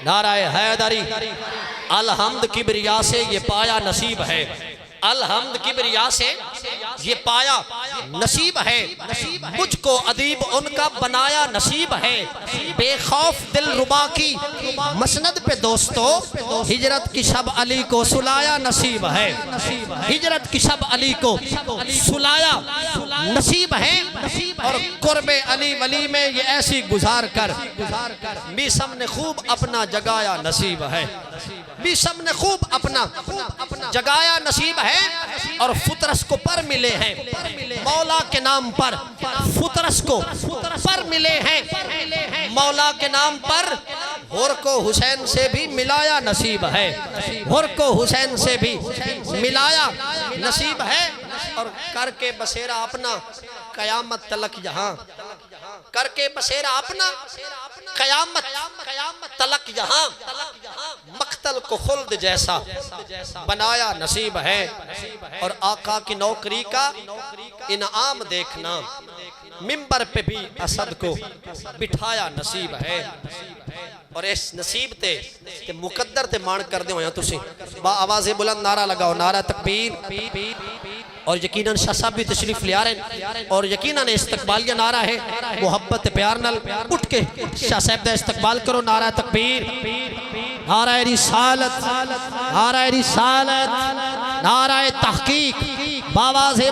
नाराए हैदरी। अलहम्द किबरिया से ये पाया नसीब है, अलहम्द किबरिया से ये पाया नसीब है, मुझको अदीब उनका बनाया नसीब है। बेखौफ दिल रुबा की मसनद पे दोस्तों हिजरत की शब अली को सुलाया नसीब है, हिजरत की शब अली को सुलाया नसीब है। और कुर्बे अली वली में ये ऐसी गुजार कर बीसम ने खूब अपना जगाया नसीब है, बीसम ने खूब अपना जगाया नसीब है। और फुतरस को पर मिले हैं मौला के नाम पर, फुतरस को पर मिले हैं मौला के नाम पर। हुर को हुसैन से भी मिलाया नसीब है, हुर को हुसैन से भी मिलाया नसीब है। और करके बसेरा अपना कयामत तलक यहाँ, करके बसेरा अपना कयामत तलक यहाँ, मक्तल को खुल्द जैसा बनाया नसीब है। और आका की नौकरी का इनाम देखना, मिंबर पे भी असद को बिठाया नसीब है। और इस नसीब ते मुकद्दर ते मान कर दे तुसी बा आवाज़े बुलंद नारा लगाओ, नारा तकबीर। और यकीनन शाह साहब भी तशरीफ ले आ रहे हैं और यकीनन इस्तकबालिया नारा है, मोहब्बत प्यार नल उठ के शाह साहब का इस्तकबाल करो। नारा तकबीर, नारा रिसालत, नारा रिसालत, नारा तहकीक, बाबा से